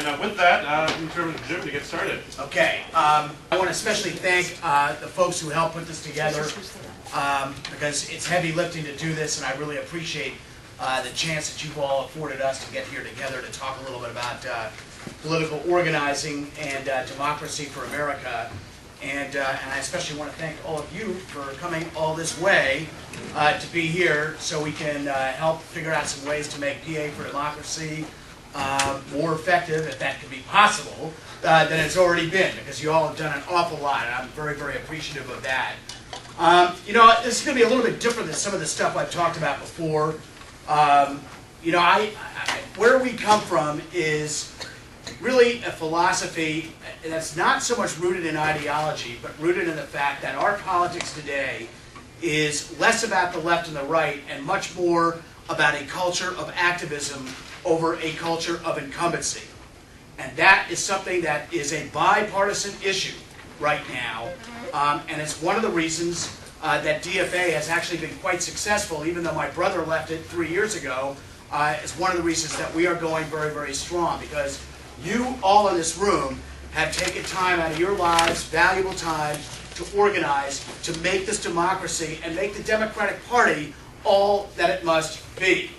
And with that, I'm turning to Jim to get started. Okay. I want to especially thank the folks who helped put this together because it's heavy lifting to do this, and I really appreciate the chance that you've all afforded us to get here together to talk a little bit about political organizing and democracy for America. And I especially want to thank all of you for coming all this way to be here so we can help figure out some ways to make PA for democracy more effective, if that could be possible, than it's already been, because you all have done an awful lot, and I'm very, very appreciative of that. You know, this is going to be a little bit different than some of the stuff I've talked about before. You know, where we come from is really a philosophy that's not so much rooted in ideology, but rooted in the fact that our politics today is less about the left and the right and much more about a culture of activism over a culture of incumbency. And that is something that is a bipartisan issue right now, and it's one of the reasons that DFA has actually been quite successful, even though my brother left it 3 years ago. It's one of the reasons that we are going very, very strong, because you all in this room have taken time out of your lives, valuable time, to organize, to make this democracy and make the Democratic Party all that it must be.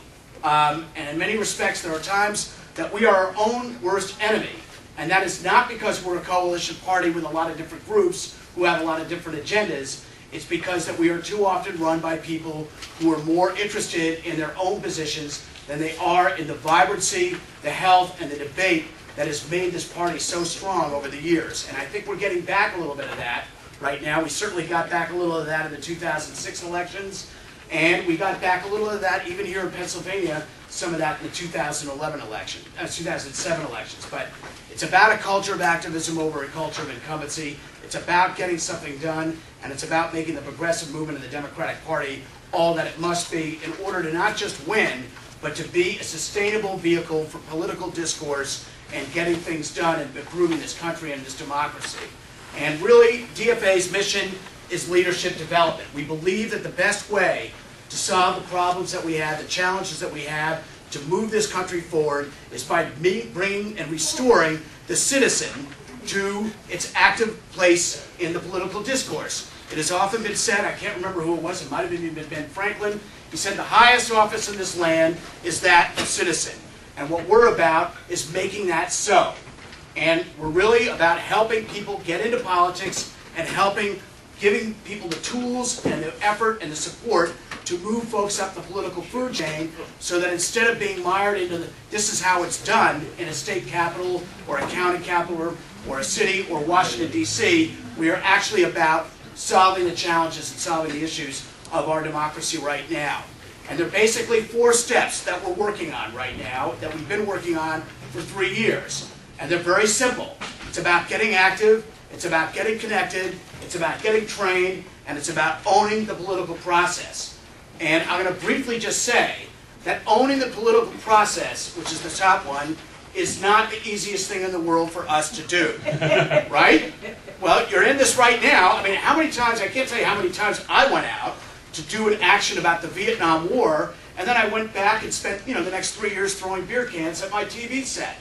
And in many respects, there are times that we are our own worst enemy. And that is not because we're a coalition party with a lot of different groups who have a lot of different agendas. It's because that we are too often run by people who are more interested in their own positions than they are in the vibrancy, the health, and the debate that has made this party so strong over the years. And I think we're getting back a little bit of that right now. We certainly got back a little of that in the 2006 elections. And we got back a little of that even here in Pennsylvania, some of that in the 2007 elections. But it's about a culture of activism over a culture of incumbency. It's about getting something done, and it's about making the progressive movement of the Democratic Party all that it must be in order to not just win, but to be a sustainable vehicle for political discourse and getting things done and improving this country and this democracy. And really, DFA's mission is leadership development. We believe that the best way to solve the problems that we have, the challenges that we have, to move this country forward is by bringing and restoring the citizen to its active place in the political discourse. It has often been said, I can't remember who it was, it might have even been Ben Franklin, he said the highest office in this land is that of citizen. And what we're about is making that so. And we're really about helping people get into politics and giving people the tools and the effort and the support to move folks up the political food chain, so that instead of being mired into this is how it's done in a state capital or a county capital or a city or Washington, D.C., we are actually about solving the challenges and solving the issues of our democracy right now. And there are basically 4 steps that we're working on right now, that we've been working on for 3 years. And they're very simple. It's about getting active, it's about getting connected, it's about getting trained, and it's about owning the political process. And I'm going to briefly just say that owning the political process, which is the top one, is not the easiest thing in the world for us to do. Right? Well, you're in this right now. I mean, how many times, I can't tell you how many times I went out to do an action about the Vietnam War, and then I went back and spent, the next 3 years throwing beer cans at my TV set.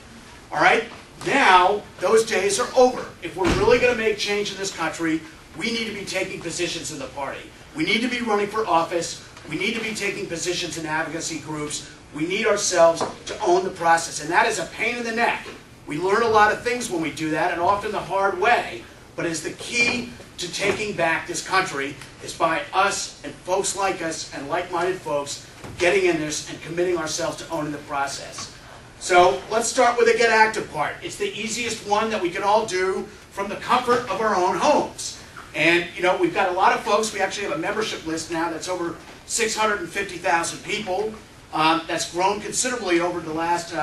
All right? Now, those days are over. If we're really going to make change in this country, we need to be taking positions in the party. We need to be running for office. We need to be taking positions in advocacy groups. We need ourselves to own the process. And that is a pain in the neck. We learn a lot of things when we do that, and often the hard way. But it's the key to taking back this country is by us and folks like us and like-minded folks getting in this and committing ourselves to owning the process. So let's start with the get active part. It's the easiest one that we can all do from the comfort of our own homes. And we've got a lot of folks. We actually have a membership list now that's over 650,000 people. That's grown considerably over the last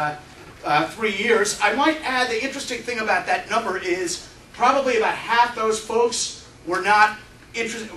3 years. I might add, the interesting thing about that number is probably about half those folks were not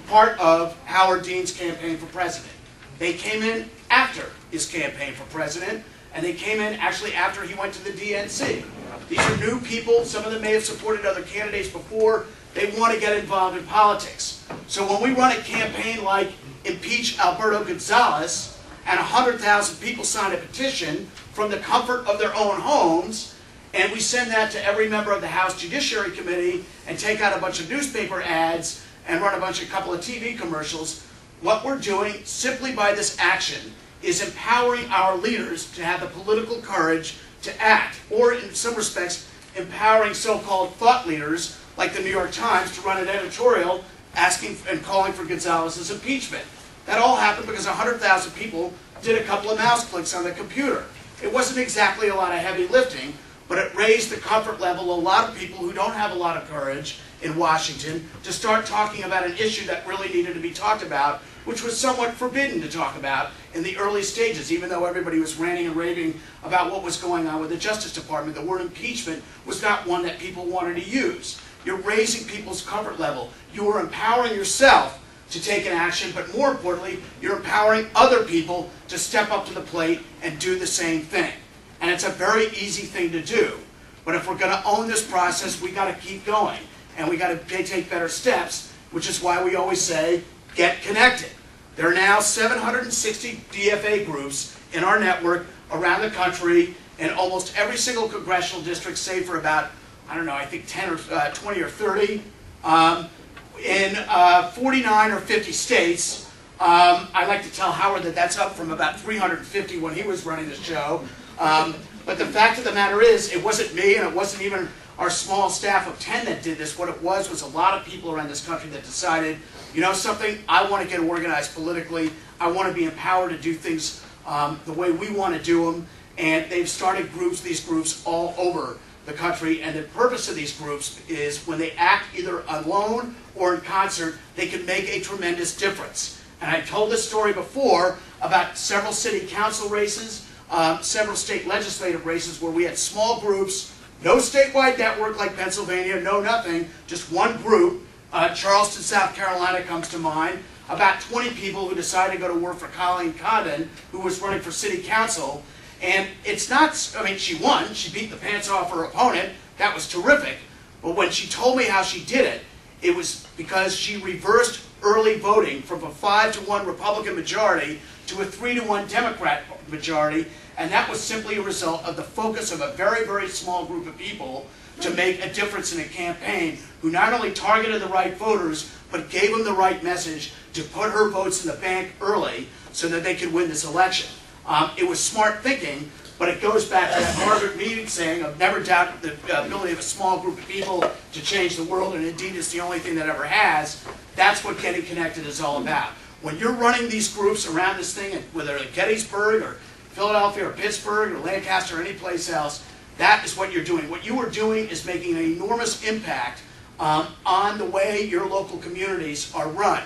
part of Howard Dean's campaign for president. They came in after his campaign for president, and they came in actually after he went to the DNC. These are new people. Some of them may have supported other candidates before. They want to get involved in politics. So when we run a campaign like Impeach Alberto Gonzalez, and 100,000 people sign a petition from the comfort of their own homes, and we send that to every member of the House Judiciary Committee and take out a bunch of newspaper ads and run a couple of TV commercials. What we're doing simply by this action is empowering our leaders to have the political courage to act, or in some respects, empowering so-called thought leaders like the New York Times to run an editorial asking and calling for Gonzalez's impeachment. That all happened because 100,000 people did a couple of mouse clicks on the computer. It wasn't exactly a lot of heavy lifting, but it raised the comfort level of a lot of people who don't have a lot of courage in Washington to start talking about an issue that really needed to be talked about, which was somewhat forbidden to talk about in the early stages, even though everybody was ranting and raving about what was going on with the Justice Department. The word impeachment was not one that people wanted to use. You're raising people's comfort level. You are empowering yourself to take an action, but more importantly, you're empowering other people to step up to the plate and do the same thing. And it's a very easy thing to do. But if we're going to own this process, we got to keep going. And we got to take better steps, which is why we always say, get connected. There are now 760 DFA groups in our network around the country, in almost every single congressional district, save for about, I don't know, I think 10 or 20 or 30. In 49 or 50 states. I like to tell Howard that that's up from about 350 when he was running the show. But the fact of the matter is, it wasn't me and it wasn't even our small staff of 10 that did this. What it was a lot of people around this country that decided, you know something, I want to get organized politically. I want to be empowered to do things the way we want to do them. And they've started these groups all over the country, and the purpose of these groups is when they act either alone or in concert, they can make a tremendous difference. And I told this story before about several city council races, several state legislative races where we had small groups, no statewide network like Pennsylvania, no nothing, just one group. Charleston, South Carolina comes to mind. About 20 people who decided to go to work for Colleen Condon, who was running for city council. And it's not, I mean, she won. She beat the pants off her opponent. That was terrific. But when she told me how she did it, it was because she reversed early voting from a 5-to-1 Republican majority to a 3-to-1 Democrat majority. And that was simply a result of the focus of a very, very small group of people to make a difference in a campaign who not only targeted the right voters, but gave them the right message to put her votes in the bank early so that they could win this election. It was smart thinking, but it goes back to that Harvard meeting saying of never doubt the ability of a small group of people to change the world, and indeed it's the only thing that ever has. That's what getting connected is all about. When you're running these groups around this thing, whether at Gettysburg or Philadelphia or Pittsburgh or Lancaster or any place else, that is what you're doing. What you are doing is making an enormous impact on the way your local communities are run.